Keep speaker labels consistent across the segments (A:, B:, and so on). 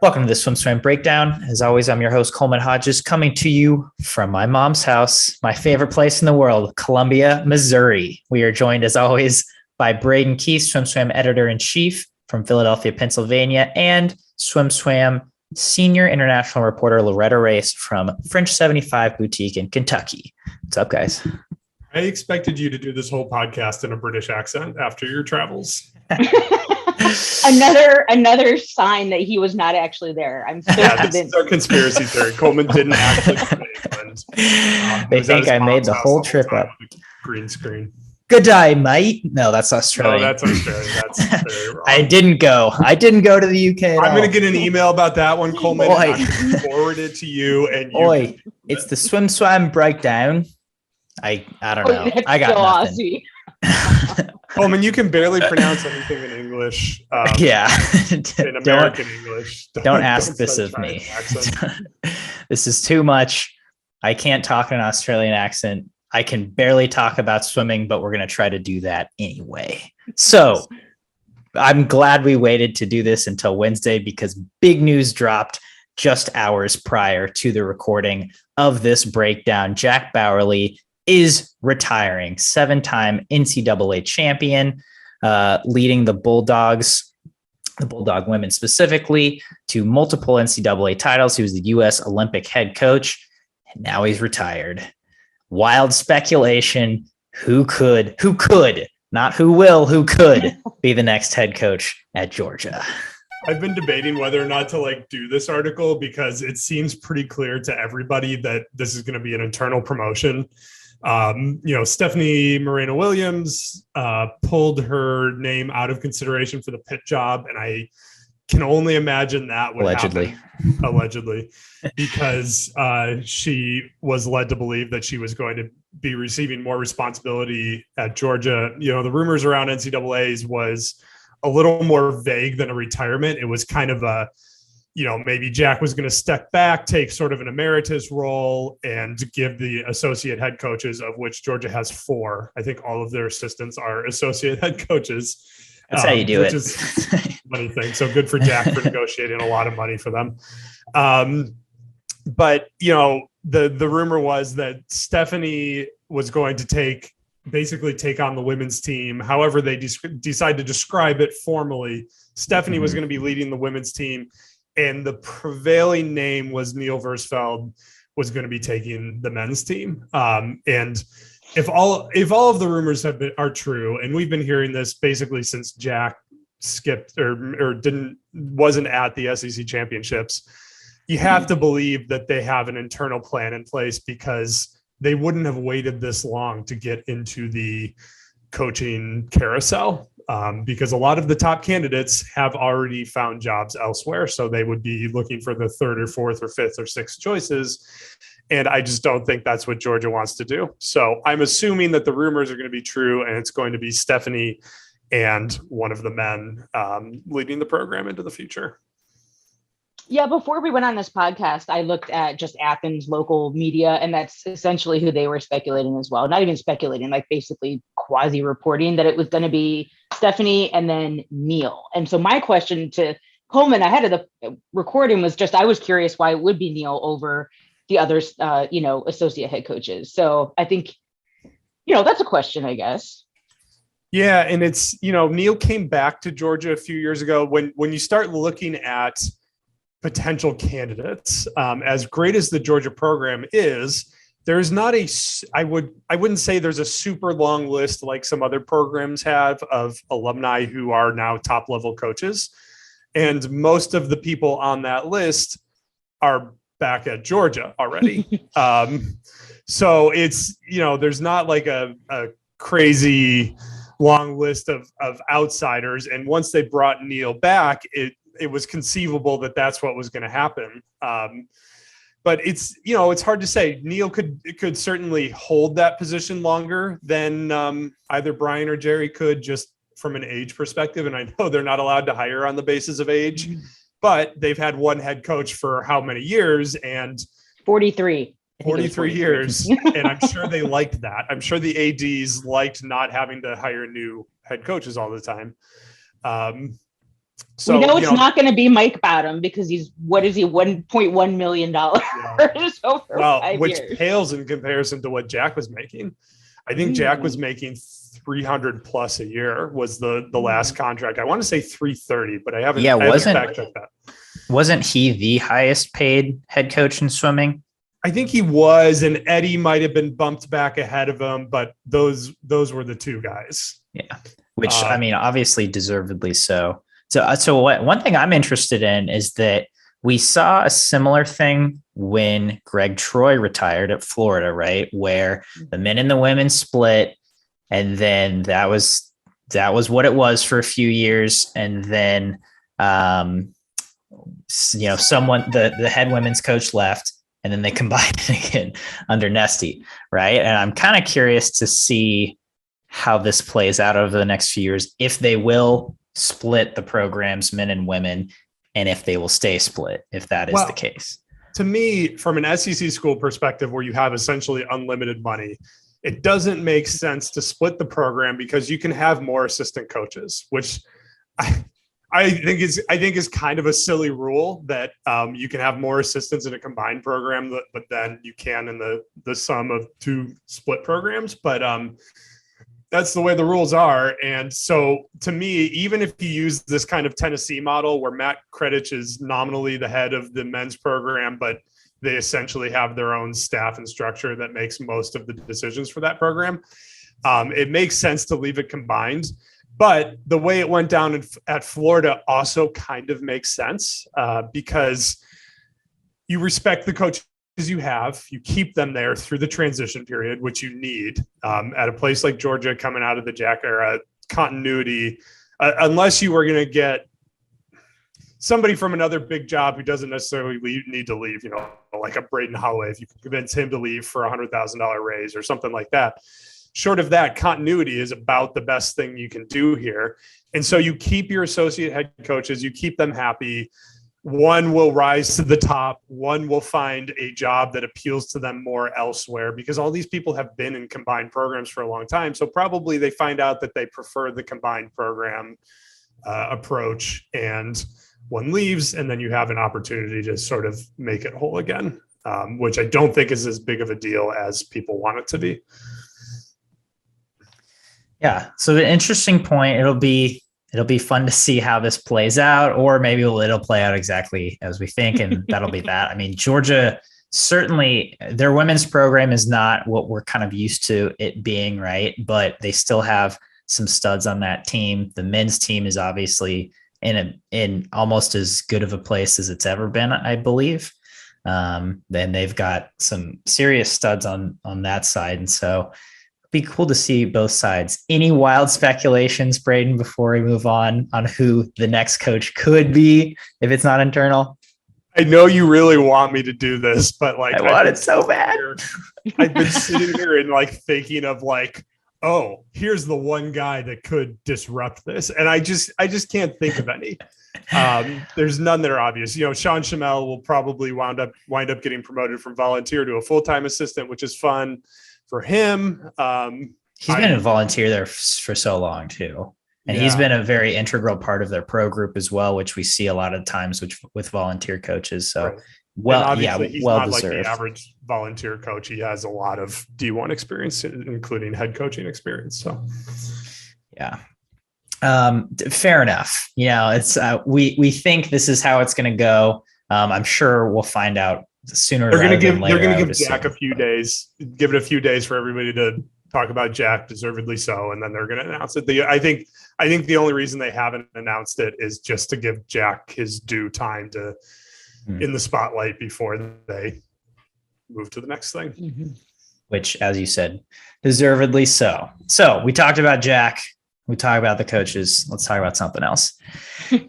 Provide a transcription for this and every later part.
A: Welcome to the SwimSwam Breakdown. As always, I'm your host, Coleman Hodges, coming to you from my mom's house, my favorite place in the world, Columbia, Missouri. We are joined, as always, by Braden Keith, SwimSwam Editor-in-Chief from Philadelphia, Pennsylvania, and SwimSwam Senior International Reporter Loretta Race from French 75 Boutique in Kentucky. What's up, guys?
B: I expected you to do this whole podcast in a British accent after your travels.
C: Another sign that he was not actually there. I'm so
B: convinced.
C: This
B: is our conspiracy theory. Coleman didn't actually come to England.
A: They think I made the whole trip up.
B: Green screen.
A: Good day, mate. No, that's Australia.
B: No, that's Australia. That's very wrong.
A: I didn't go to the UK.
B: I'm going to get an email about that one, Coleman. I'm going to forward it to you. And you
A: it's the SwimSwam Breakdown. I don't know. I got
C: so
A: nothing.
B: Coleman, you can barely pronounce anything in English. In American English.
A: Don't ask this of me. This is too much. I can't talk in an Australian accent. I can barely talk about swimming, but we're going to try to do that anyway. So I'm glad we waited to do this until Wednesday because big news dropped just hours prior to the recording of this breakdown. Jack Bauerle is retiring, 7-time NCAA champion, leading the Bulldogs, the Bulldog women specifically, to multiple NCAA titles. He was the U.S. Olympic head coach, and now he's retired. Wild speculation. Who could, not who will, who could be the next head coach at Georgia?
B: I've been debating whether or not to do this article because it seems pretty clear to everybody that this is going to be an internal promotion. Stefanie Moreno-Williams pulled her name out of consideration for the Pitt job, and I can only imagine that would happen, allegedly, because she was led to believe that she was going to be receiving more responsibility at Georgia. The rumors around NCAA's was a little more vague than a retirement. It was kind of a, maybe Jack was going to step back, take sort of an emeritus role, and give the associate head coaches, of which Georgia has 4. I think all of their assistants are associate head coaches.
A: That's how you do it.
B: Which is a funny thing. So good for Jack for negotiating a lot of money for them. But the rumor was that Stefanie was going to basically take on the women's team. However, they decide to describe it formally. Stefanie was going to be leading the women's team, and the prevailing name was Neil Versfeld was going to be taking the men's team. And if all of the rumors are true, and we've been hearing this basically since Jack skipped or wasn't at the SEC championships, you have to believe that they have an internal plan in place, because they wouldn't have waited this long to get into the coaching carousel, because a lot of the top candidates have already found jobs elsewhere. So they would be looking for the 3rd or 4th or 5th or 6th choices. And I just don't think that's what Georgia wants to do. So I'm assuming that the rumors are going to be true, and it's going to be Stefanie and one of the men leading the program into the future.
C: Yeah, before we went on this podcast, I looked at just Athens local media, and that's essentially who they were speculating as well. Not even speculating, basically quasi-reporting that it was going to be Stefanie and then Neil. And so my question to Coleman ahead of the recording was just, I was curious why it would be Neil over the other, associate head coaches. So I think, that's a question, I guess.
B: Yeah, and it's, Neil came back to Georgia a few years ago. When you start looking at potential candidates, as great as the Georgia program is, there's not I wouldn't say there's a super long list like some other programs have of alumni who are now top level coaches. And most of the people on that list are back at Georgia already. So it's, there's not a crazy long list of outsiders. And once they brought Neil back, it was conceivable that that's what was going to happen. But it's, it's hard to say. Neil could certainly hold that position longer than either Brian or Jerry could, just from an age perspective. And I know they're not allowed to hire on the basis of age, but they've had one head coach for how many years? And
C: 43.
B: 43 years. And I'm sure they liked that. I'm sure the ADs liked not having to hire new head coaches all the time. So
C: we know it's not going to be Mike Bottom because he's $1.1 million over
B: well,
C: 5
B: which
C: years.
B: pales in comparison to what Jack was making. I think Jack was making 300 plus a year was the last contract. I want to say 330, but I haven't fact checked that.
A: Wasn't he the highest paid head coach in swimming?
B: I think he was, and Eddie might have been bumped back ahead of him, but those were the two guys.
A: Yeah, which I mean, obviously, deservedly so. So one thing I'm interested in is that we saw a similar thing when Greg Troy retired at Florida, right? Where the men and the women split, and then that was what it was for a few years, and then the head women's coach left, and then they combined it again under Nesty, right? And I'm kind of curious to see how this plays out over the next few years, if they will split the programs, men and women, and if they will stay split, if that is the case.
B: To me, from an SEC school perspective, where you have essentially unlimited money, it doesn't make sense to split the program because you can have more assistant coaches, which I think is kind of a silly rule that you can have more assistants in a combined program, but then you can in the sum of two split programs. But that's the way the rules are. And so to me, even if you use this kind of Tennessee model where Matt Kretich is nominally the head of the men's program, but they essentially have their own staff and structure that makes most of the decisions for that program, it makes sense to leave it combined. But the way it went down at Florida also kind of makes sense because you respect the coaches you have, you keep them there through the transition period, which you need at a place like Georgia coming out of the Jack era. Continuity, unless you were going to get somebody from another big job who doesn't necessarily need to leave, like a Braden Holloway, if you can convince him to leave for $100,000 raise or something like that. Short of that, continuity is about the best thing you can do here. And so you keep your associate head coaches, you keep them happy. One will rise to the top. One will find a job that appeals to them more elsewhere because all these people have been in combined programs for a long time. So probably they find out that they prefer the combined program approach, and one leaves, and then you have an opportunity to sort of make it whole again, which I don't think is as big of a deal as people want it to be.
A: Yeah. So the interesting point, it'll be fun to see how this plays out, or maybe it'll play out exactly as we think. And that'll be that. I mean, Georgia, certainly their women's program is not what we're kind of used to it being, right? But they still have some studs on that team. The men's team is obviously in almost as good of a place as it's ever been, I believe. Then they've got some serious studs on that side. And so be cool to see both sides. Any wild speculations, Braden, before we move on who the next coach could be if it's not internal?
B: I know you really want me to do this, but I
A: want it so bad.
B: I've been sitting here and thinking of oh, here's the one guy that could disrupt this. And I just can't think of any. There's none that are obvious. Sean Schimmel will probably wind up getting promoted from volunteer to a full-time assistant, which is fun for him.
A: He's been a volunteer there for so long too. And he's been a very integral part of their pro group as well, which we see a lot of times with volunteer coaches. So
B: right. He's
A: well
B: not
A: deserved.
B: Like the average volunteer coach. He has a lot of D1 experience, including head coaching experience. So
A: yeah. Fair enough. It's we think this is how it's going to go. I'm sure we'll find out sooner. They're going
B: to give Jack a few days. Give it a few days for everybody to talk about Jack, deservedly so, and then they're going to announce it. I think the only reason they haven't announced it is just to give Jack his due time to in the spotlight before they move to the next thing.
C: Mm-hmm.
A: Which, as you said, deservedly so. So we talked about Jack. We talked about the coaches. Let's talk about something else.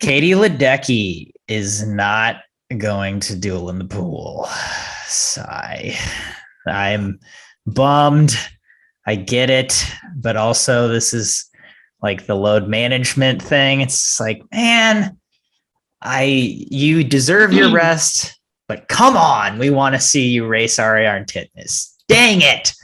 A: Katie Ledecky is not going to Duel in the pool. Sigh. I'm bummed. I get it. But also this is the load management thing. It's man, you deserve your rest, but come on. We want to see you race Ariarne Titmus. Dang it.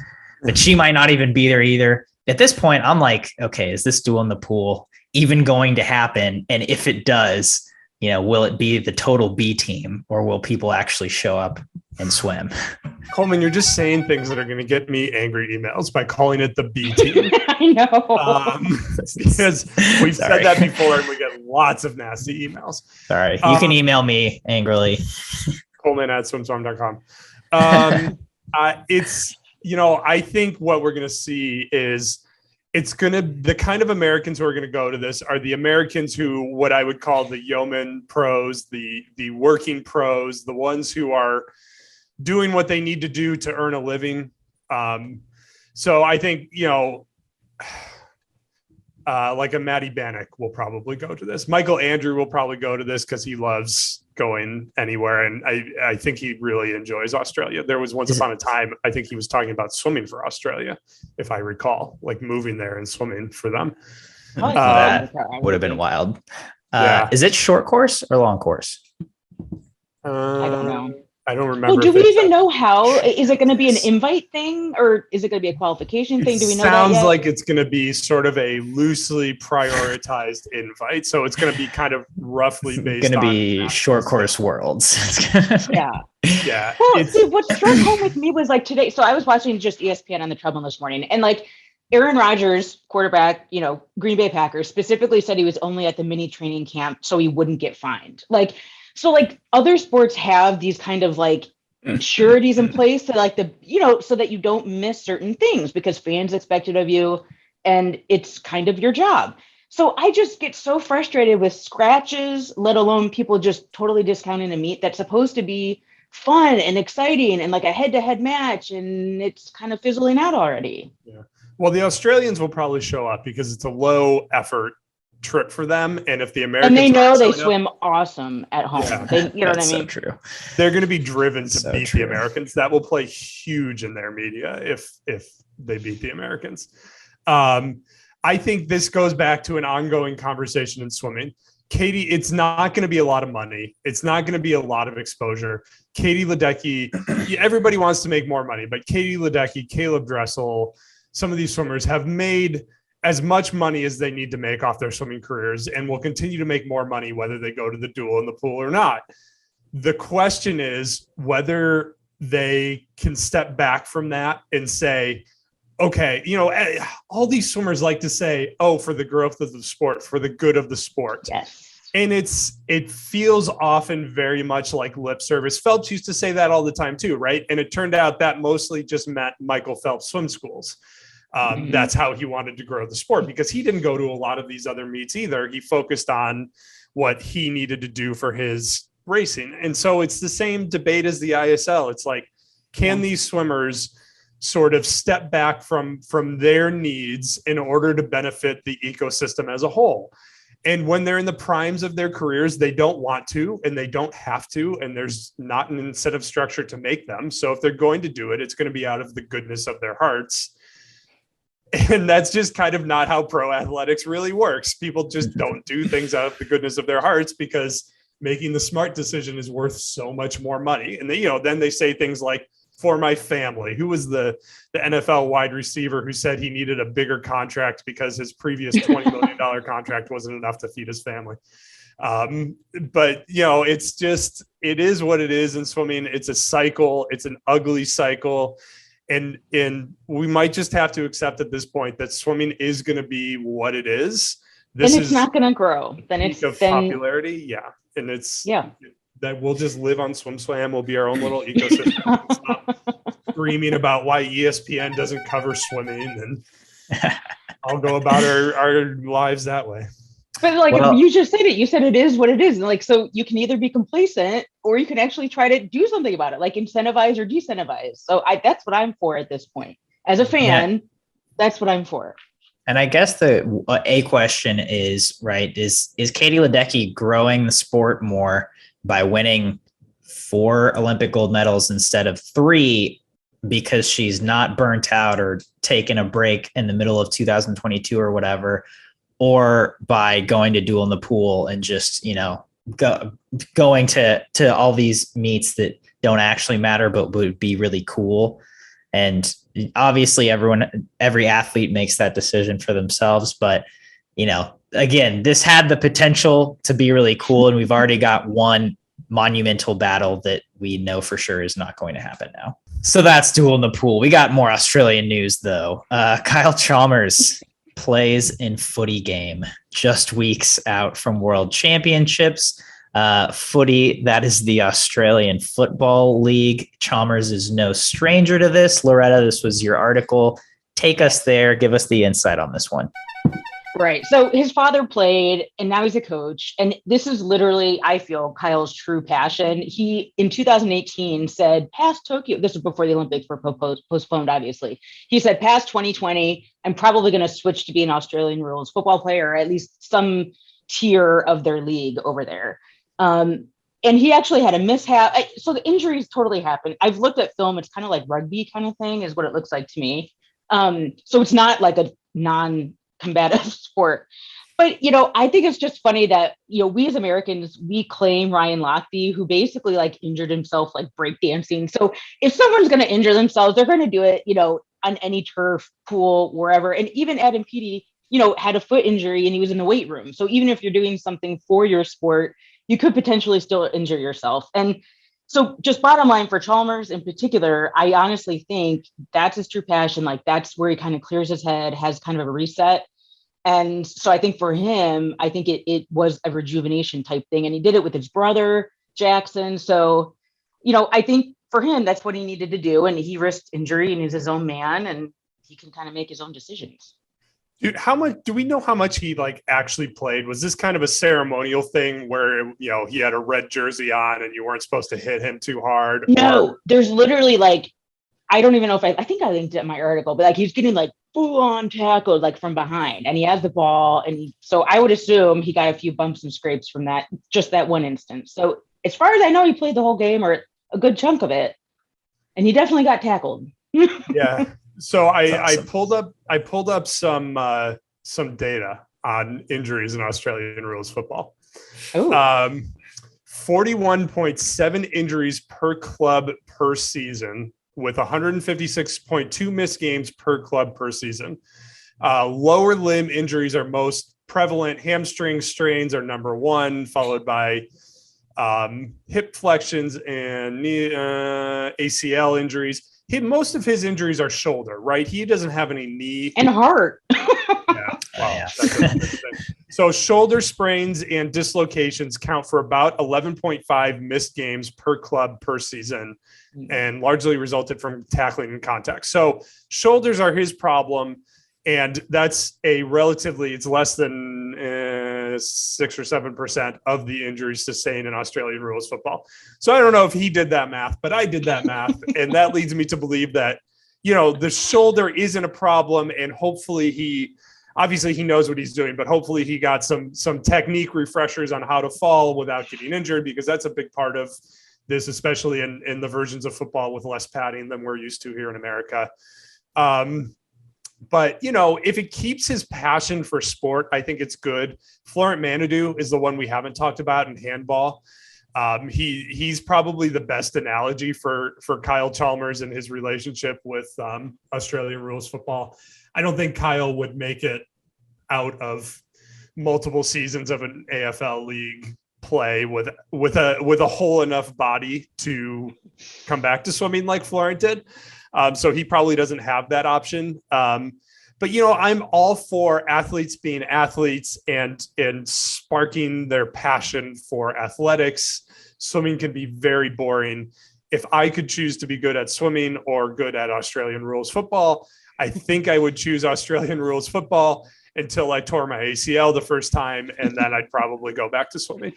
A: But she might not even be there either. At this point, I'm okay, is this Duel in the pool even going to happen? And if it does, will it be the total B team, or will people actually show up and swim?
B: Coleman, you're just saying things that are going to get me angry emails by calling it the B team.
C: I know.
B: Because we've said that before and we get lots of nasty emails.
A: Sorry. You can email me angrily.
B: Coleman@swimswam.com. It's, I think what we're going to see is the kind of Americans who are going to go to this are the Americans who, what I would call the yeoman pros, the working pros, the ones who are doing what they need to do to earn a living. So I think, like a Matty Bannock will probably go to this. Michael Andrew will probably go to this because he loves going anywhere. And I think he really enjoys Australia. There was once upon a time, I think he was talking about swimming for Australia, if I recall, like moving there and swimming for them.
A: That would have been wild.
B: Yeah.
A: Is it short course or long course?
C: I don't know.
B: I don't remember.
C: Well, do we even know how? Is it going to be an invite thing, or is it going to be a qualification thing? Do we know that
B: sounds
C: yet?
B: like it's going to be sort of a loosely prioritized invite. So it's going to be kind of roughly based on.
A: Going to be short course worlds.
C: Yeah.
B: Yeah.
C: Well, see, what struck home with me was like today. So I was watching just ESPN on the treadmill this morning, and like Aaron Rodgers, quarterback, Green Bay Packers, specifically said he was only at the mini training camp so he wouldn't get fined. So other sports have these kind of like sureties in place to like so that you don't miss certain things because fans expect it of you and it's kind of your job. So I just get so frustrated with scratches, let alone people just totally discounting a meet that's supposed to be fun and exciting and like a head-to-head match, and it's kind of fizzling out already.
B: Yeah. Well, the Australians will probably show up because it's a low effort trip for them, and if the Americans
C: and they know they swim awesome at home, you know what I mean?
A: So true.
B: They're going to be driven to beat
A: true.
B: the Americans. That will play huge in their media if they beat the Americans. I think this goes back to an ongoing conversation in swimming. Katie, it's not going to be a lot of money. It's not going to be a lot of exposure. Katie Ledecky, everybody wants to make more money, but Katie Ledecky, Caleb Dressel, some of these swimmers have made as much money as they need to make off their swimming careers and will continue to make more money whether they go to the duel in the pool or not. The question is whether they can step back from that and say, okay, all these swimmers like to say, oh, for the growth of the sport, for the good of the sport.
C: Yes.
B: And it feels often very much like lip service. Phelps used to say that all the time too, right? And it turned out that mostly just meant Michael Phelps swim schools. That's how he wanted to grow the sport, because he didn't go to a lot of these other meets either. He focused on what he needed to do for his racing. And so it's the same debate as the ISL. It's like, can these swimmers sort of step back from their needs in order to benefit the ecosystem as a whole? And when they're in the primes of their careers, they don't want to, and they don't have to, and there's not an incentive structure to make them. So if they're going to do it, it's going to be out of the goodness of their hearts. And that's just kind of not how pro athletics really works. People just don't do things out of the goodness of their hearts because making the smart decision is worth so much more money. And then they say things like, for my family. Who was the NFL wide receiver who said he needed a bigger contract because his previous $20 million contract wasn't enough to feed his family? But it is what it is in swimming. It's a cycle. It's an ugly cycle. And we might just have to accept at this point that swimming is going to be what it is.
C: This is not going to grow. Then it's
B: popularity. Yeah. And that we'll just live on SwimSwam. We'll be our own little ecosystem. Stop screaming about why ESPN doesn't cover swimming, and I'll go about our lives that way.
C: But you just said it. You said it is what it is. And so you can either be complacent or you can actually try to do something about it, like incentivize or decentivize. So that's what I'm for at this point. As a fan, that's what I'm for.
A: And I guess a question is, right, is Katie Ledecky growing the sport more by winning 4 Olympic gold medals instead of 3 because she's not burnt out or taking a break in the middle of 2022 or whatever, or by going to Duel in the pool and just, going to all these meets that don't actually matter, but would be really cool. And obviously every athlete makes that decision for themselves, but again, this had the potential to be really cool, and we've already got one monumental battle that we know for sure is not going to happen now. So that's Duel in the Pool. We got more Australian news, though. Kyle Chalmers plays in Footy game just weeks out from World Championships. Footy, that is the Australian Football League. Chalmers is no stranger to this. Loretta, this was your article. Take us there. Give us the insight on this one.
C: Right. So his father played and now he's a coach. And this is literally, I feel, Kyle's true passion. He, in 2018, said, past Tokyo, this was before the Olympics were postponed, obviously. He said, past 2020, I'm probably going to switch to be an Australian rules football player, or at least some tier of their league over there. And he actually had a mishap. So the injuries totally happened. I've looked at film. It's kind of like rugby kind of thing is what it looks like to me. So it's not like a non-combative sport. But, I think it's just funny that, we as Americans, we claim Ryan Lochte, who basically like injured himself, like breakdancing. So if someone's going to injure themselves, they're going to do it, on any turf, pool, wherever. And even Adam Peaty, had a foot injury and he was in the weight room. So even if you're doing something for your sport, you could potentially still injure yourself. And so just bottom line for Chalmers in particular, I honestly think that's his true passion. Like that's where he kind of clears his head, has kind of a reset. And so I think for him, I think it was a rejuvenation type thing. And he did it with his brother, Jackson. So, I think for him, that's what he needed to do. And he risked injury and he's his own man and he can kind of make his own decisions.
B: Dude, how much do we know how much he like actually played? Was this kind of a ceremonial thing where, he had a red jersey on and you weren't supposed to hit him too hard?
C: No, there's literally like, I don't even know if I think I linked it in my article, but like he's getting like full on tackled like from behind and he has the ball. And so I would assume he got a few bumps and scrapes from that, just that one instance. So as far as I know, he played the whole game or a good chunk of it. And he definitely got tackled.
B: Yeah. So I
A: awesome.
B: pulled up some data on injuries in Australian rules football. 41.7 injuries per club per season, with 156.2 missed games per club per season. Lower limb injuries are most prevalent. Hamstring strains are number one, followed by hip flexions and knee, ACL injuries. Most of his injuries are shoulder, right? He doesn't have any knee
C: and heart.
B: Yeah, wow. So shoulder sprains and dislocations count for about 11.5 missed games per club per season, and largely resulted from tackling and contact. So shoulders are his problem, and that's it's less than 6 or 7% of the injuries sustained in Australian rules football. So I don't know if he did that math, but I did that math, and that leads me to believe that the shoulder isn't a problem, and hopefully he knows what he's doing, but hopefully he got some technique refreshers on how to fall without getting injured, because that's a big part of this, especially in the versions of football with less padding than we're used to here in America. But, if it keeps his passion for sport, I think it's good. Florent Manodou is the one we haven't talked about in handball. He's probably the best analogy for Kyle Chalmers and his relationship with Australian rules football. I don't think Kyle would make it out of multiple seasons of an AFL league play with a whole enough body to come back to swimming like Florent did. So he probably doesn't have that option. But I'm all for athletes being athletes and sparking their passion for athletics. Swimming can be very boring. If I could choose to be good at swimming or good at Australian rules football, I think I would choose Australian rules football until I tore my ACL the first time, and then I'd probably go back to swimming.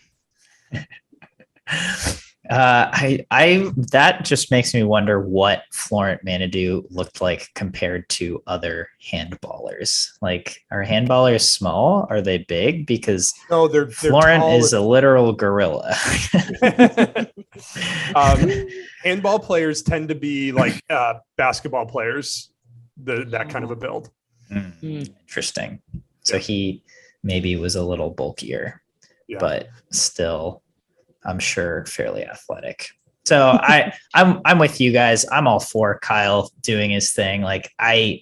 A: That just makes me wonder what Florent Manodou looked like compared to other handballers. Like, are handballers small? Are they big? Because
B: no, they're
A: Florent is a literal gorilla.
B: Handball players tend to be like basketball players, that kind of a build.
A: Interesting. So he maybe was a little bulkier, but still, I'm sure fairly athletic. So I'm with you guys. I'm all for Kyle doing his thing. Like I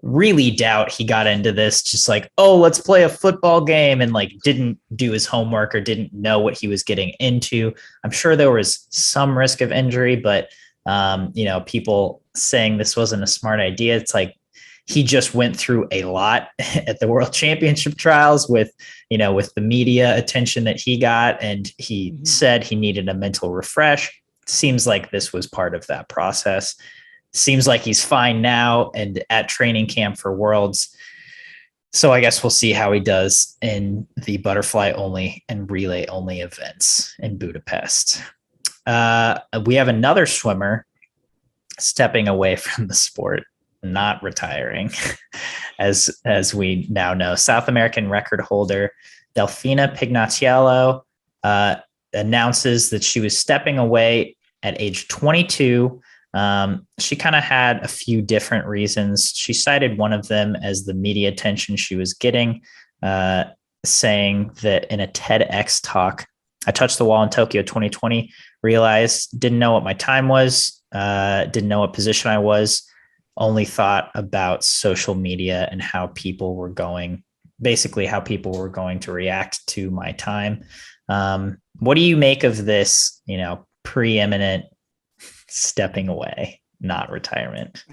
A: really doubt he got into this just like, oh, let's play a football game, and like didn't do his homework or didn't know what he was getting into. I'm sure there was some risk of injury, but people saying this wasn't a smart idea. It's like he just went through a lot at the World Championship trials with the media attention that he got, and he said he needed a mental refresh. Seems like this was part of that process. Seems like he's fine now and at training camp for Worlds. So I guess we'll see how he does in the butterfly only and relay only events in Budapest. We have another swimmer stepping away from the sport, not retiring, as we now know. South American record holder Delfina Pignatiello announces that she was stepping away at age 22. She kind of had a few different reasons. She cited one of them as the media attention she was getting, saying that in a TEDx talk, I touched the wall in Tokyo 2020, realized, didn't know what my time was, didn't know what position I was, only thought about social media and how people were going to react to my time. What do you make of this, preeminent stepping away, not retirement?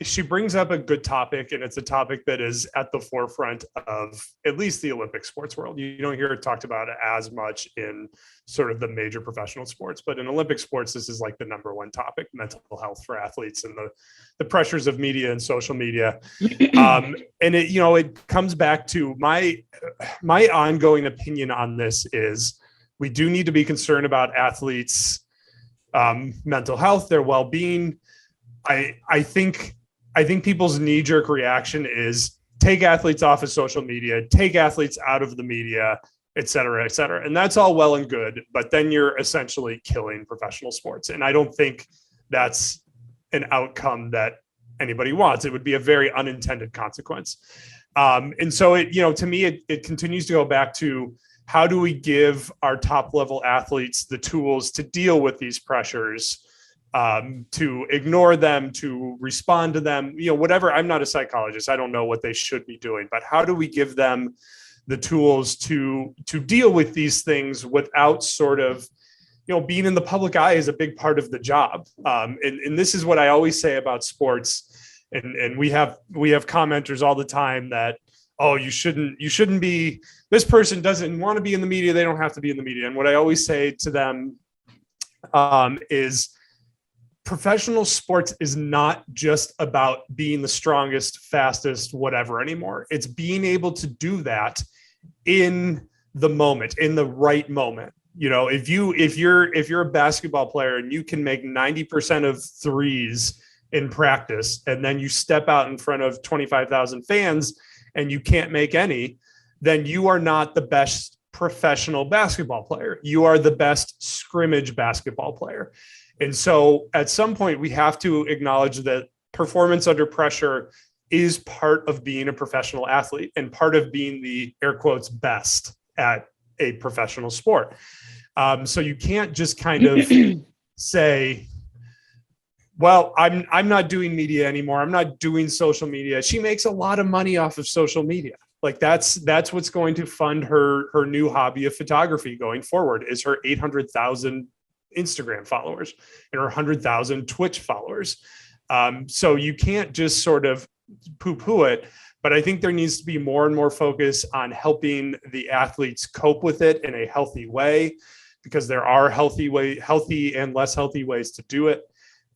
B: She brings up a good topic, and it's a topic that is at the forefront of at least the Olympic sports world. You don't hear it talked about as much in sort of the major professional sports, but in Olympic sports, this is like the number one topic: mental health for athletes and the pressures of media and social media. And it comes back to my ongoing opinion on this is we do need to be concerned about athletes' mental health, their well-being. I think people's knee-jerk reaction is take athletes off of social media, take athletes out of the media, et cetera, et cetera. And that's all well and good, but then you're essentially killing professional sports. And I don't think that's an outcome that anybody wants. It would be a very unintended consequence. And so to me, it continues to go back to how do we give our top level athletes the tools to deal with these pressures, to ignore them, to respond to them, whatever. I'm not a psychologist. I don't know what they should be doing, but how do we give them the tools to deal with these things without sort of, being in the public eye is a big part of the job. And this is what I always say about sports. And we have commenters all the time that, oh, you shouldn't be, this person doesn't want to be in the media. They don't have to be in the media. And what I always say to them is, professional sports is not just about being the strongest, fastest, whatever anymore. It's being able to do that in the moment, in the right moment. If you're a basketball player and you can make 90% of threes in practice, and then you step out in front of 25,000 fans and you can't make any, then you are not the best professional basketball player. You are the best scrimmage basketball player. And so at some point we have to acknowledge that performance under pressure is part of being a professional athlete and part of being the air quotes best at a professional sport. So you can't just kind of say, well, I'm not doing media anymore. I'm not doing social media. She makes a lot of money off of social media. Like that's what's going to fund her new hobby of photography going forward, is her 800,000 Instagram followers and her 100,000 Twitch followers. So you can't just sort of poo-poo it, but I think there needs to be more and more focus on helping the athletes cope with it in a healthy way, because there are healthy and less healthy ways to do it.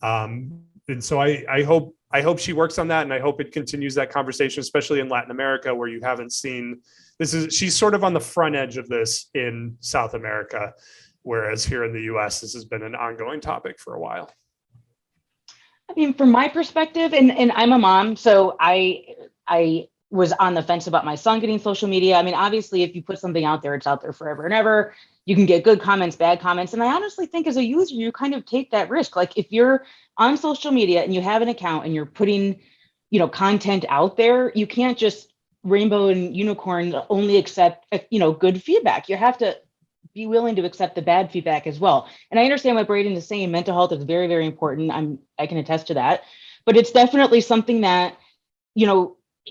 B: And so I hope she works on that, and I hope it continues that conversation, especially in Latin America, where you haven't seen this. She's sort of on the front edge of this in South America, whereas here in the US, this has been an ongoing topic for a while.
C: I mean, from my perspective, and I'm a mom, so I was on the fence about my son getting social media. I mean, obviously, if you put something out there, it's out there forever and ever. You can get good comments, bad comments. And I honestly think as a user, you kind of take that risk. Like if you're on social media and you have an account and you're putting, content out there, you can't just rainbow and unicorn only accept, good feedback. You have to be willing to accept the bad feedback as well. And I understand what Braden is saying. Mental health is very, very important. I can attest to that, but it's definitely something that,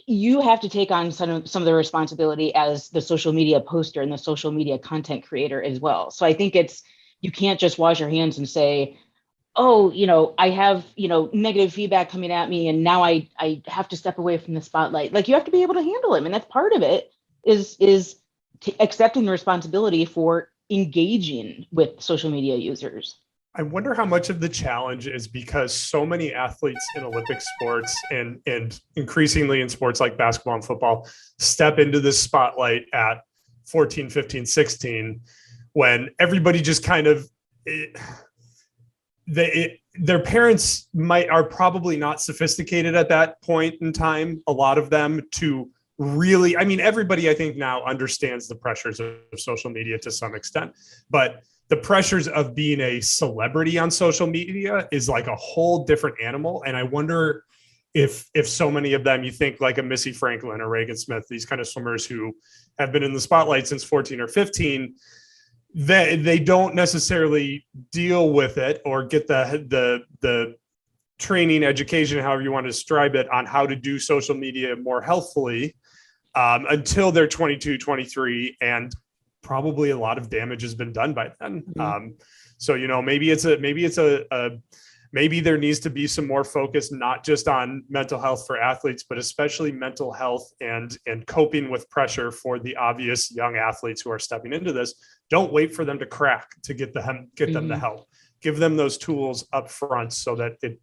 C: you have to take on some of the responsibility as the social media poster and the social media content creator as well. So I think you can't just wash your hands and say, oh, I have, negative feedback coming at me and now I have to step away from the spotlight. Like, you have to be able to handle it. And that's part of it is accepting the responsibility for engaging with social media users.
B: I wonder how much of the challenge is because so many athletes in Olympic sports and increasingly in sports like basketball and football step into this spotlight at 14, 15, 16, when everybody just kind of, their parents are probably not sophisticated at that point in time, a lot of them, to really, everybody I think now understands the pressures of social media to some extent, but the pressures of being a celebrity on social media is like a whole different animal. And I wonder if so many of them, you think like a Missy Franklin or Reagan Smith, these kind of swimmers who have been in the spotlight since 14 or 15, they don't necessarily deal with it or get the training, education, however you want to describe it, on how to do social media more healthfully until they're 22, 23, and probably a lot of damage has been done by then. So, maybe there needs to be some more focus, not just on mental health for athletes, but especially mental health and coping with pressure for the obvious young athletes who are stepping into this. Don't wait for them to crack to get them the help. Give them those tools up front so that it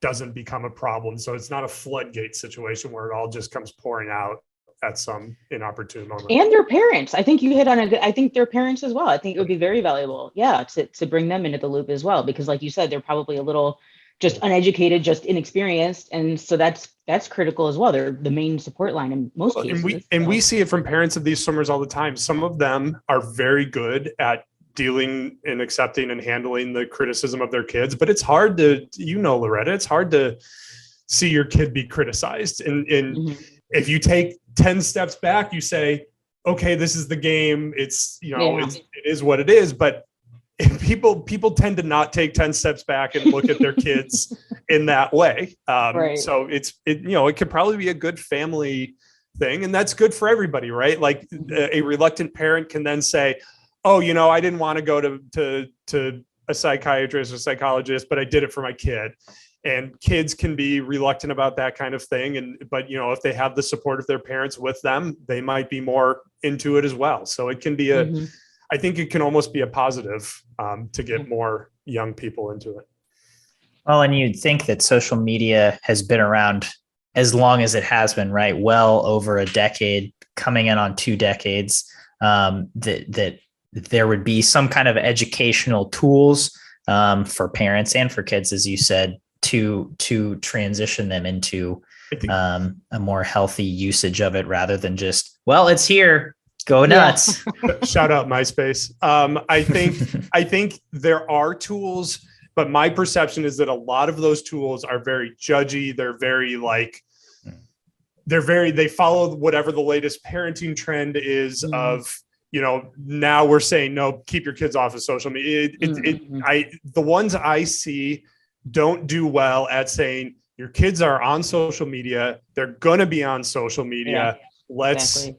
B: doesn't become a problem. So it's not a floodgate situation where it all just comes pouring out at some inopportune moment.
C: And their parents. I think you hit on I think their parents as well. I think it would be very valuable. Yeah. To bring them into the loop as well, because like you said, they're probably a little just uneducated, just inexperienced. And so that's critical as well. They're the main support line in most cases.
B: And we see it from parents of these swimmers all the time. Some of them are very good at dealing and accepting and handling the criticism of their kids, but it's hard to, Loretta, it's hard to see your kid be criticized. And if you take 10 steps back, you say, okay, this is the game. It's, it is what it is. But people tend to not take 10 steps back and look at their kids in that way. Right. So it could probably be a good family thing, and that's good for everybody, right? Like a reluctant parent can then say, oh, I didn't want to go to a psychiatrist or psychologist, but I did it for my kid. And kids can be reluctant about that kind of thing. But if they have the support of their parents with them, they might be more into it as well. So it can be I think it can almost be a positive to get more young people into it.
A: Well, and you'd think that social media has been around as long as it has been, right? Well over a decade, coming in on 2 decades, that there would be some kind of educational tools for parents and for kids, as you said, to transition them into a more healthy usage of it rather than just, well, it's here, go nuts.
B: Shout out MySpace. I think there are tools, but my perception is that a lot of those tools are very judgy. They're very they follow whatever the latest parenting trend is of, now we're saying, no, keep your kids off of social media. The ones I see don't do well at saying your kids are on social media. They're going to be on social media. Yeah,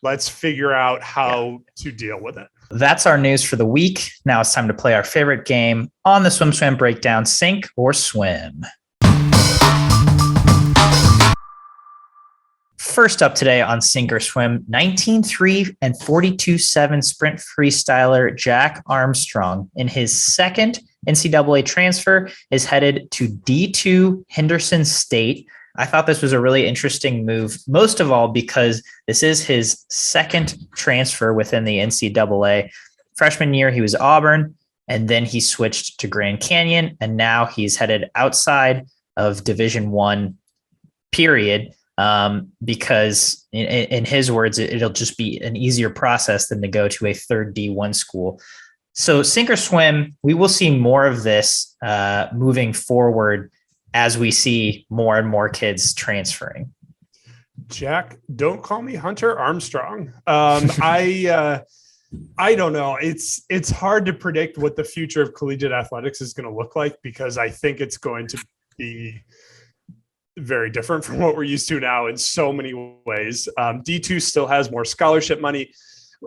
B: let's figure out how to deal with it.
A: That's our news for the week. Now it's time to play our favorite game on the SwimSwam Breakdown, Sink or Swim. First up today on Sink or Swim, 19.3 and 42.7 sprint freestyler Jack Armstrong, in his second NCAA transfer, is headed to D2 Henderson State. I thought this was a really interesting move, most of all because this is his second transfer within the NCAA. Freshman year, he was Auburn, and then he switched to Grand Canyon, and now he's headed outside of Division I, period. Because in his words, it'll just be an easier process than to go to a third D1 school. So Sink or Swim, we will see more of this moving forward as we see more and more kids transferring.
B: Jack, don't call me Hunter Armstrong. I I don't know. It's hard to predict what the future of collegiate athletics is going to look like, because I think it's going to be very different from what we're used to now in so many ways. D2 still has more scholarship money.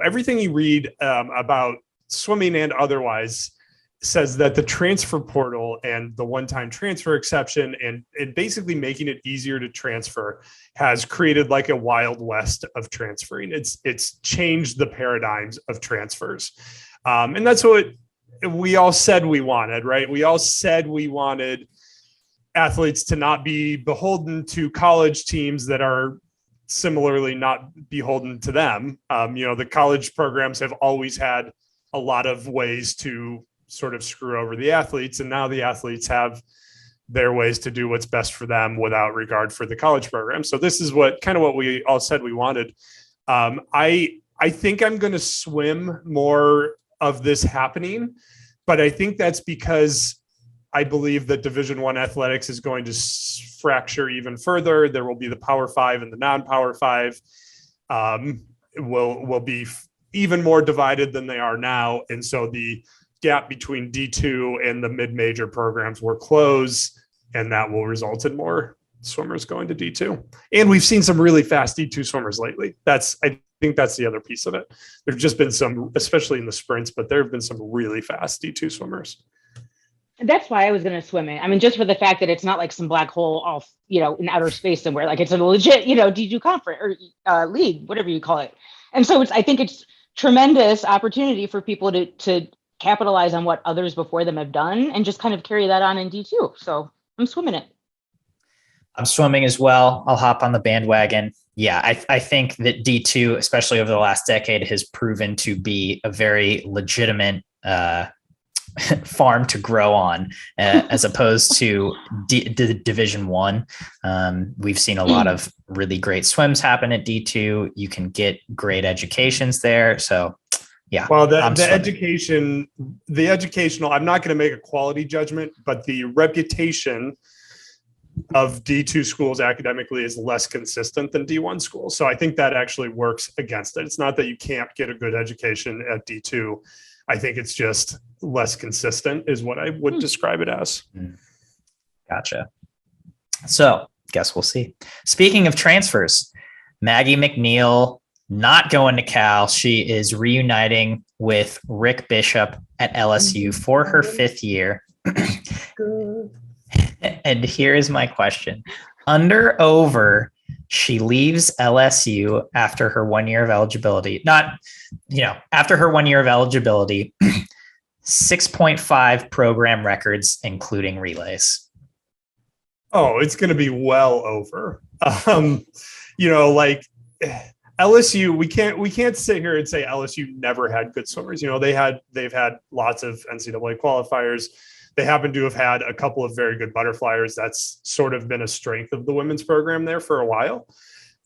B: Everything you read about swimming and otherwise says that the transfer portal and the one-time transfer exception and basically making it easier to transfer has created like a wild west of transferring. It's changed the paradigms of transfers. And that's what we all said we wanted, right? We all said we wanted athletes to not be beholden to college teams that are similarly not beholden to them. The college programs have always had a lot of ways to sort of screw over the athletes, and now the athletes have their ways to do what's best for them without regard for the college program. So this is what we all said we wanted. I think I'm going to swim more of this happening, but I think that's because I believe that Division I athletics is going to fracture even further. There will be the Power Five and the non-Power Five will be even more divided than they are now. And so the gap between D2 and the mid-major programs will close, and that will result in more swimmers going to D2. And we've seen some really fast D2 swimmers lately. I think that's the other piece of it. There's just been some, especially in the sprints, but there have been some really fast D2 swimmers.
C: That's why I was going to swim it. I mean, just for the fact that it's not like some black hole off, in outer space somewhere. Like it's a legit, D2 conference or league, whatever you call it. And so I think it's tremendous opportunity for people to capitalize on what others before them have done and just kind of carry that on in D2. So I'm swimming it.
A: I'm swimming as well. I'll hop on the bandwagon. Yeah, I think that D2, especially over the last decade, has proven to be a very legitimate farm to grow on, as opposed to Division I. We've seen a lot of really great swims happen at D2. You can get great educations there. So yeah.
B: Well, the educational, I'm not going to make a quality judgment, but the reputation of D2 schools academically is less consistent than D1 schools. So I think that actually works against it. It's not that you can't get a good education at D2. I think it's just less consistent is what I would describe it as.
A: Gotcha. So guess we'll see. Speaking of transfers, Maggie MacNeil not going to Cal. She is reuniting with Rick Bishop at LSU for her 5th year. And here is my question. Under over, she leaves LSU after her 1 year of eligibility. After her 1 year of eligibility, 6.5 program records, including relays.
B: Oh, it's going to be well over. LSU, we can't sit here and say LSU never had good swimmers. They've had lots of NCAA qualifiers. They happen to have had a couple of very good butterflyers. That's sort of been a strength of the women's program there for a while.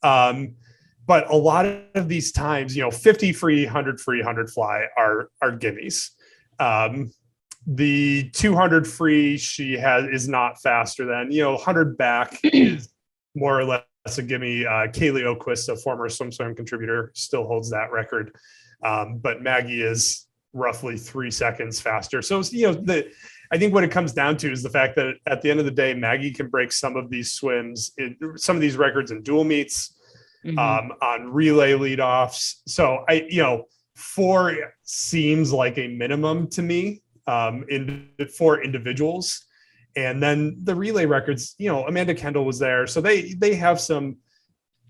B: But a lot of these times, 50 free, 100 free, 100 fly are gimmies. The 200 free is not faster than, 100 back is more or less a gimme. Kaylee O'Quist, a former SwimSwam contributor, still holds that record. But Maggie is roughly 3 seconds faster. So, I think what it comes down to is the fact that at the end of the day, Maggie can break some of these some of these records in dual meets, on relay leadoffs. So 4 seems like a minimum to me, for individuals. And then the relay records, Amanda Kendall was there. So they have some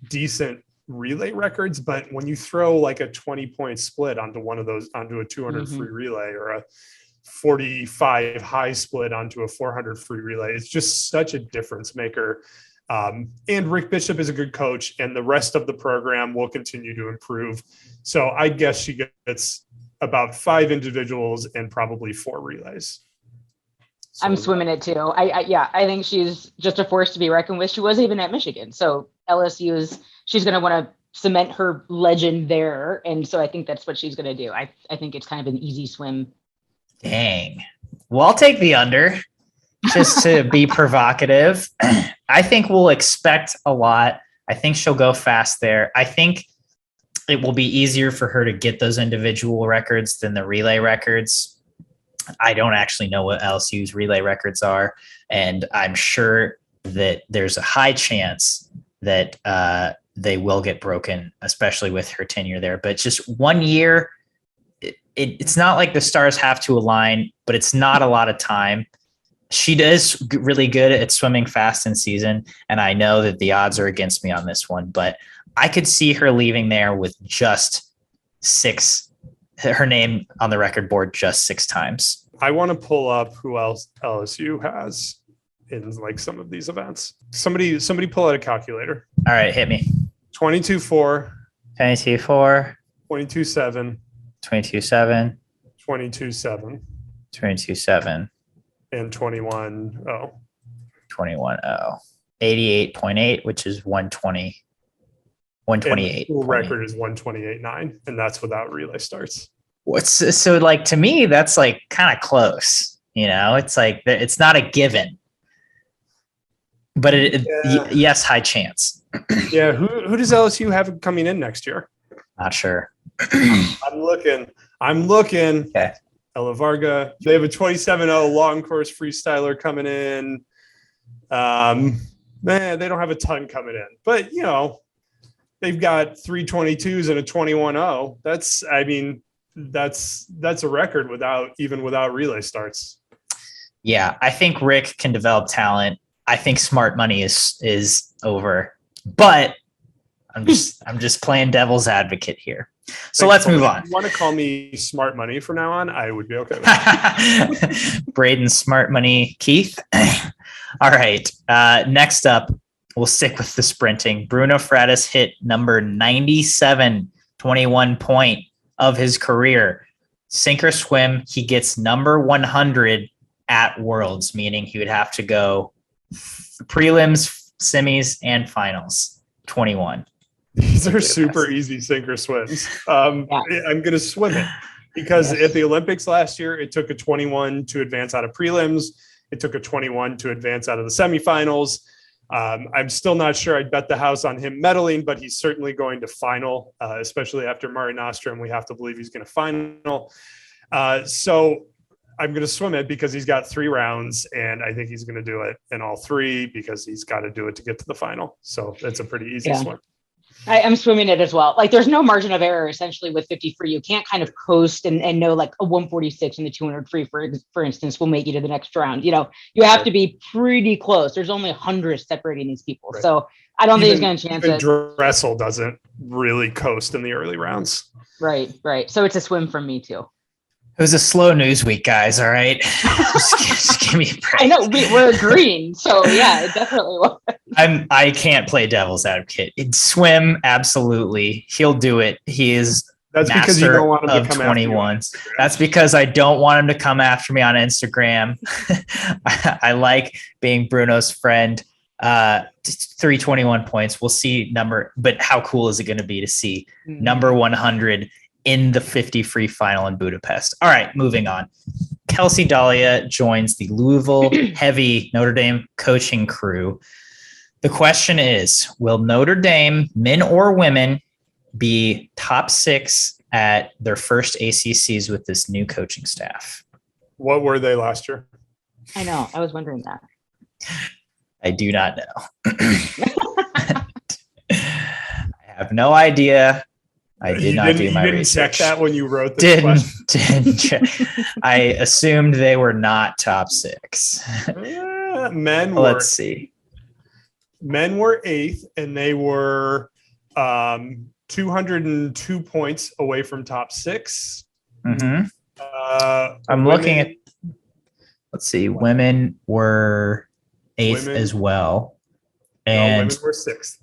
B: decent relay records, but when you throw like a 20-point split onto one of those, onto a 200 free relay, or a 45 high split onto a 400 free relay, it's just such a difference maker. And Rick Bishop is a good coach, and the rest of the program will continue to improve. So I guess she gets about 5 individuals and probably 4 relays. So,
C: I'm swimming it too. I think she's just a force to be reckoned with. She was even at Michigan. So LSU she's going to want to cement her legend there. And so I think that's what she's going to do. I think it's kind of an easy swim.
A: Dang. Well, I'll take the under just to be provocative. I think we'll expect a lot. I think she'll go fast there. I think it will be easier for her to get those individual records than the relay records. I don't actually know what LSU's relay records are, and I'm sure that there's a high chance that they will get broken, especially with her tenure there. But just 1 year, it's not like the stars have to align, but it's not a lot of time. She does really good at swimming fast in season, and I know that the odds are against me on this one, but I could see her leaving there with just her name on the record board just 6 times.
B: I want to pull up who else LSU has in like some of these events. Somebody pull out a calculator.
A: All right, hit me.
B: 22-4,
A: 22-4,
B: 22-7,
A: 22-7,
B: 22-7,
A: 22-7,
B: and 21-0.
A: 21-0. 88.8, which is 120. 128.
B: School record is 128.9, and that's without relay starts.
A: So like, to me, that's like kind of close. It's like it's not a given, but yes, high chance.
B: Yeah, who does LSU have coming in next year?
A: Not sure.
B: I'm looking.
A: Okay.
B: Ella Varga. They have a 27-0 long course freestyler coming in. Man, they don't have a ton coming in, but they've got 3 22s and a 21-0. That's a record without relay starts.
A: Yeah, I think Rick can develop talent. I think smart money is over, but I'm just playing devil's advocate here. So let's move on.
B: If you want to call me smart money from now on, I would be okay with that.
A: Braden Smart Money Keith. All right. Next up, we'll stick with the sprinting. Bruno Fratus hit number 97, 21 point of his career. Sink or swim, he gets number 100 at Worlds, meaning he would have to go prelims, semis, and finals. 21.
B: These are super easy sink or swims. I'm going to swim it because at the Olympics last year, it took a 21 to advance out of prelims. It took a 21 to advance out of the semifinals. I'm still not sure I'd bet the house on him medaling, but he's certainly going to final, especially after Mare Nostrum. We have to believe he's going to final. So I'm going to swim it because he's got 3 rounds, and I think he's going to do it in all 3 because he's got to do it to get to the final. So that's a pretty easy swim.
C: I'm swimming it as well. Like, there's no margin of error essentially with 50 free. You can't kind of coast and know like a 146 in the 200 free, for instance, will make you to the next round. You have to be pretty close. There's only hundreds separating these people. Right. So I don't think he's going to chance it.
B: Dressel doesn't really coast in the early rounds.
C: Right. So it's a swim from me too.
A: It was a slow news week, guys. All right. just give me a break.
C: I know we're agreeing. So yeah, it definitely was.
A: I can't play devil's advocate. Swim, absolutely. He'll do it. He is
B: That's because you don't want him to come
A: 21. That's because I don't want him to come after me on Instagram. I like being Bruno's friend. 321 points. We'll see but how cool is it going to be to see number 100 in the 50 free final in Budapest? All right, moving on. Kelsey Dahlia joins the Louisville heavy Notre Dame coaching crew. The question is, will Notre Dame, men or women, be top 6 at their first ACCs with this new coaching staff?
B: What were they last year?
C: I know. I was wondering that.
A: I do not know. I have no idea. I did not do my research. You didn't
B: check that when you wrote this question?
A: Didn't check. I assumed they were not top 6.
B: Let's
A: see.
B: Men were 8th, and they were 202 points away from top 6.
A: Mm-hmm. I'm looking at. Let's see. Women were 8th as well, and
B: women were 6th.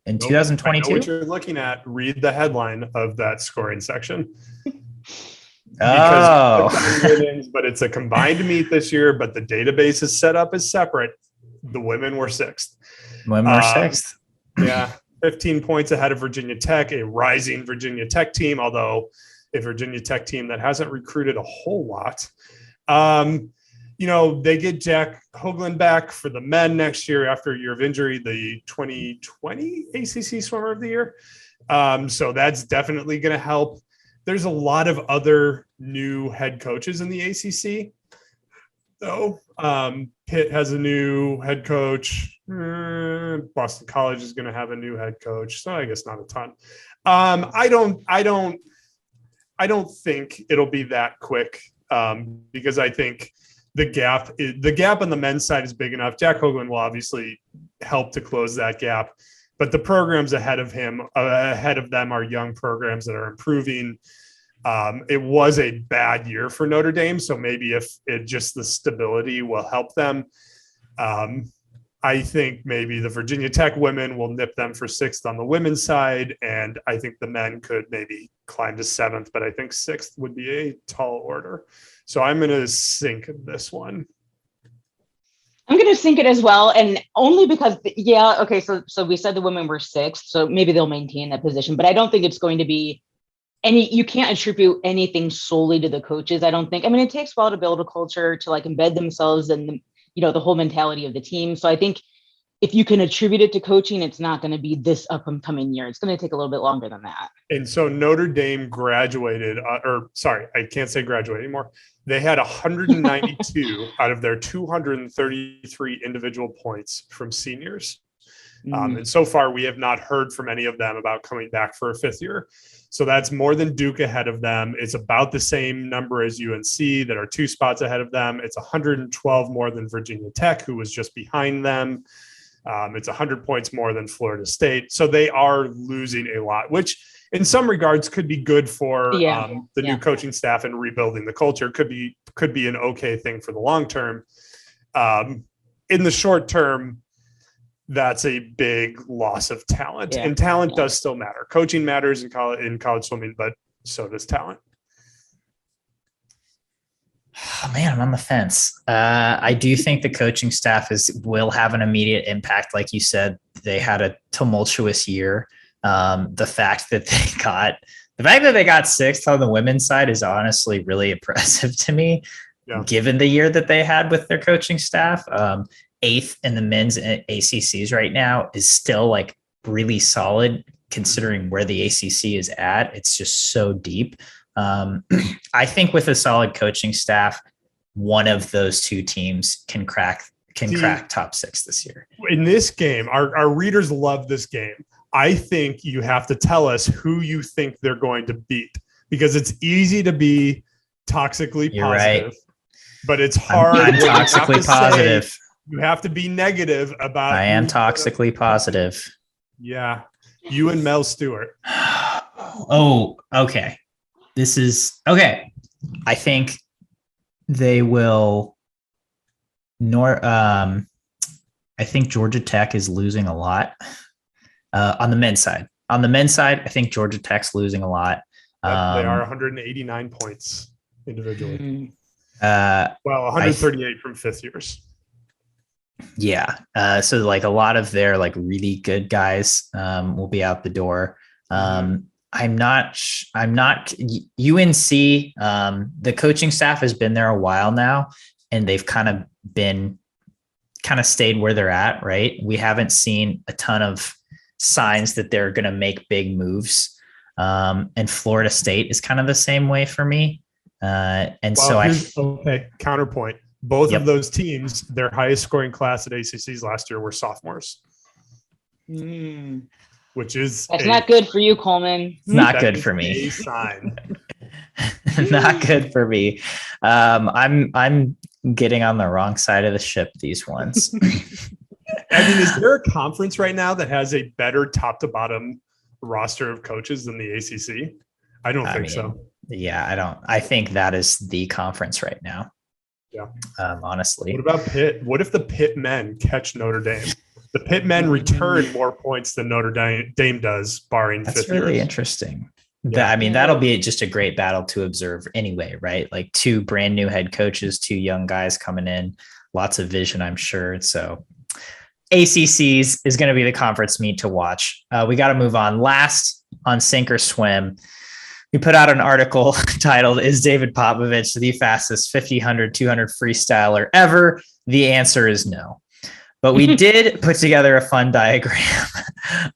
A: In 2022,
B: what you're looking at, read the headline of that scoring section.
A: But
B: it's a combined meet this year, but the database is set up as separate. The women were 6th.
A: Women were 6th.
B: Yeah. 15 points ahead of Virginia Tech, a rising Virginia Tech team, although a Virginia Tech team that hasn't recruited a whole lot. they get Jack Hoagland back for the men next year after a year of injury, the 2020 ACC Swimmer of the Year. So that's definitely going to help. There's a lot of other new head coaches in the ACC. So Pitt has a new head coach. Boston College is going to have a new head coach. So I guess not a ton. I don't think it'll be that quick because I think the gap on the men's side is big enough. Jack Hoagland will obviously help to close that gap, but the programs ahead of them are young programs that are improving. It was a bad year for Notre Dame, so maybe if the stability will help them. I think maybe the Virginia Tech women will nip them for 6th on the women's side, and I think the men could maybe climb to 7th, but I think 6th would be a tall order. So I'm going to sink this one.
C: I'm going to sink it as well, and only because, okay, so we said the women were 6th, so maybe they'll maintain that position, but I don't think it's going to be you can't attribute anything solely to the coaches, I don't think. I mean, it takes a while to build a culture, to like embed themselves in the whole mentality of the team. So I think if you can attribute it to coaching, it's not going to be this up and coming year. It's going to take a little bit longer than that.
B: And so Notre Dame graduated, I can't say graduate anymore. They had 192 out of their 233 individual points from seniors. And so far, we have not heard from any of them about coming back for a 5th year. So that's more than Duke ahead of them. It's about the same number as UNC that are 2 spots ahead of them. It's 112 more than Virginia Tech, who was just behind them. It's 100 points more than Florida State. So they are losing a lot, which in some regards could be good for the new coaching staff and rebuilding the culture. Could be an okay thing for the long term. In the short term, that's a big loss of talent, and talent does still matter. Coaching matters in college swimming, but so does talent.
A: Oh, man, I'm on the fence. I do think the coaching staff will have an immediate impact. Like you said, they had a tumultuous year. The fact that they got 6th on the women's side is honestly really impressive to me, given the year that they had with their coaching staff. 8th in the men's ACCs right now is still like really solid considering where the ACC is at. It's just so deep. I think with a solid coaching staff, one of those 2 teams can crack top 6 this year.
B: In this game, our readers love this game. I think you have to tell us who you think they're going to beat, because it's easy to be toxically positive,
A: right,
B: but it's hard.
A: I'm toxically positive.
B: You have to be negative about.
A: I am toxically positive.
B: Yeah. You and Mel Stewart.
A: Oh, okay. This is okay. I think they will. I think Georgia Tech is losing a lot on the men's side. On the men's side, I think Georgia Tech's losing a lot.
B: They are 189 points individually. 138 from 5th years.
A: Yeah. So like a lot of their like really good guys will be out the door. I'm not UNC. The coaching staff has been there a while now, and they've kind of stayed where they're at. Right. We haven't seen a ton of signs that they're going to make big moves. And Florida State is kind of the same way for me.
B: Counterpoint. Both of those teams, their highest scoring class at ACCs last year were sophomores, which is
C: not good for you, Coleman.
A: Not good for me.
B: A sign.
A: Not good for me. I'm getting on the wrong side of the ship. These ones.
B: I mean, is there a conference right now that has a better top to bottom roster of coaches than the ACC? I don't think so. Yeah,
A: I don't. I think that is the conference right now.
B: Yeah.
A: Honestly.
B: What about Pitt? What if the Pitt men catch Notre Dame? The Pitt men return more points than Notre Dame does, barring
A: That's
B: 5th years.
A: really interesting.
B: Yeah.
A: That'll be just a great battle to observe anyway, right? Like 2 brand new head coaches, 2 young guys coming in, lots of vision, I'm sure. So ACCs is going to be the conference meet to watch. We got to move on. Last on Sink or Swim, We put out an article titled, "Is David Popovich the fastest 50, 100, 200 freestyler ever?" The answer is no. But we did put together a fun diagram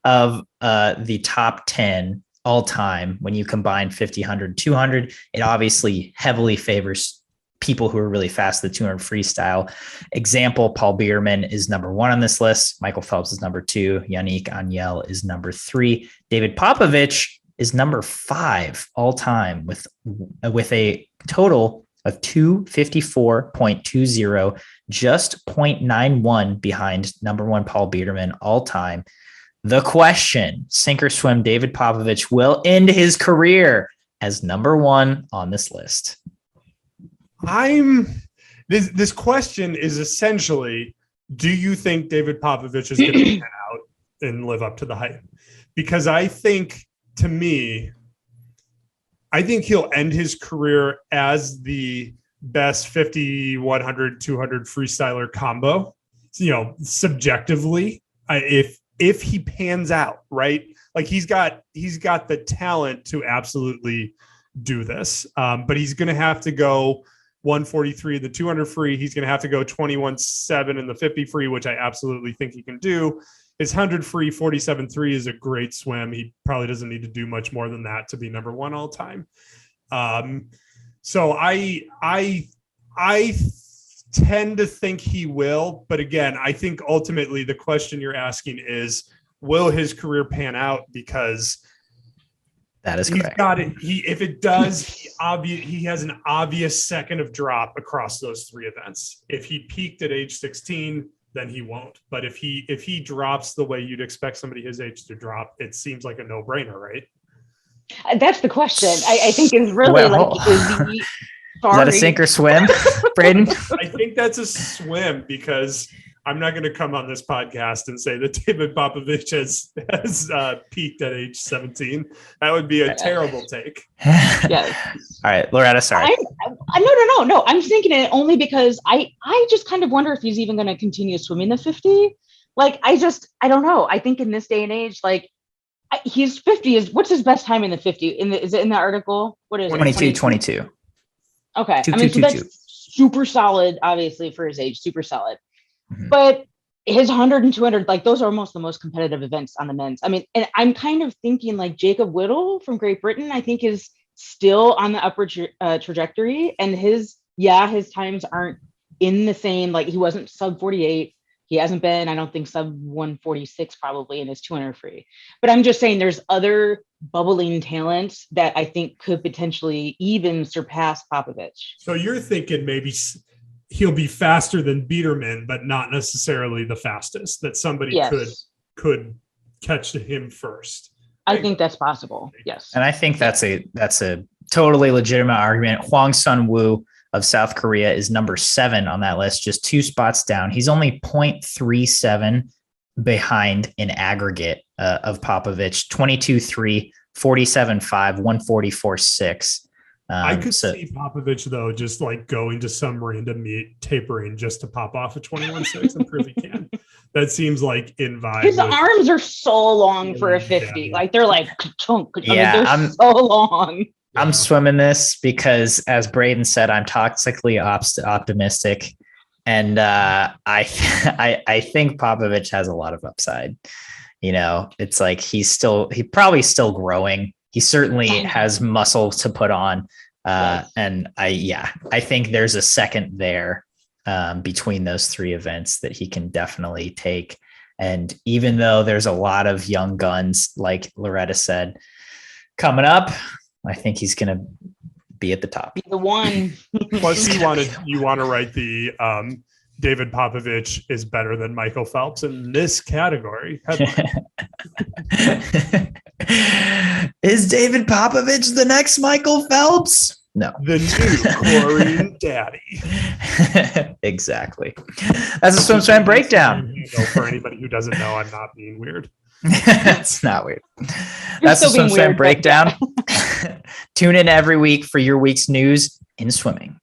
A: of the top 10 all time when you combine 50, 100, 200. It obviously heavily favors people who are really fast, the 200 freestyle. Example, Paul Bierman is number 1 on this list. Michael Phelps is number 2. Yannick Agnel is number 3. David Popovich is number 5 all time with a total of 254.20, just 0.91 behind number 1 Paul Bierman all time. The question, sink or swim, David Popovich will end his career as number 1 on this list.
B: This question is essentially, do you think David Popovich is going to pan out and live up to the hype? Because I think he'll end his career as the best 50, 100, 200 freestyler combo, subjectively, if he pans out, right? Like he's got the talent to absolutely do this. But he's going to have to go 143 in the 200 free. He's going to have to go 21.7 in the 50 free, which I absolutely think he can do. His 100 free 47.3 is a great swim. He probably doesn't need to do much more than that to be number 1 all time. So I tend to think he will, but again, I think ultimately the question you're asking is, will his career pan out? Because
A: that is
B: he's
A: correct.
B: got it. If it does, he has an obvious second of drop across those 3 events. If he peaked at age 16, then he won't. But if he drops the way you'd expect somebody his age to drop, it seems like a no-brainer, right?
C: That's the question. I think is really
A: is that a sink or swim, Braden?
B: I think that's a swim, because I'm not going to come on this podcast and say that David Popovich has peaked at age 17. That would be a terrible take.
C: Yes.
A: All right, Loretta, sorry.
C: No. I'm thinking it only because I just kind of wonder if he's even going to continue swimming the 50. Like, I don't know. I think in this day and age, like, he's 50 what's his best time in the 50? Is it in the article? What is
A: 22.
C: Okay.
A: So
C: that's super solid, obviously, for his age, super solid.
A: Mm-hmm.
C: But his 100 and 200, like, those are almost the most competitive events on the men's. I mean, and I'm kind of thinking like Jacob Whittle from Great Britain, I think is still on the upward trajectory. And his times aren't in the same, like, he wasn't sub 48. He hasn't been, I don't think, sub 146 probably in his 200 free. But I'm just saying there's other bubbling talents that I think could potentially even surpass Popovich.
B: So you're thinking maybe he'll be faster than Biederman, but not necessarily the fastest, that somebody could catch to him first.
C: I think that's possible. Yes.
A: And I think that's a totally legitimate argument. Hwang Sun-woo of South Korea is number 7 on that list, just 2 spots down. He's only 0.37 behind in aggregate of Popovich, 22.3, 47.5, 144.6.
B: I could see Popovich, though, just like going to some random meet, tapering just to pop off a 21.6 and prove he can. That seems like in vibe.
C: His arms are so long for a 50.
B: Yeah.
C: Like, they're like chunk.
A: Yeah,
C: so long.
A: I'm swimming this because, as Braden said, I'm toxically optimistic, and I think Popovich has a lot of upside. It's like he's probably still growing. He certainly has muscle to put on, and I think there's a second there between those 3 events that he can definitely take. And even though there's a lot of young guns, like Loretta said, coming up, I think he's going to be at the top.
C: Be the one.
B: Plus, you want to write the David Popovich is better than Michael Phelps in this category.
A: Is David Popovich the next Michael Phelps? No.
B: The new Korean daddy.
A: Exactly. That's a SwimSwam Breakdown.
B: For anybody who doesn't know, I'm not being weird.
A: It's not weird. That's the SwimSwam Breakdown. Tune in every week for your week's news in swimming.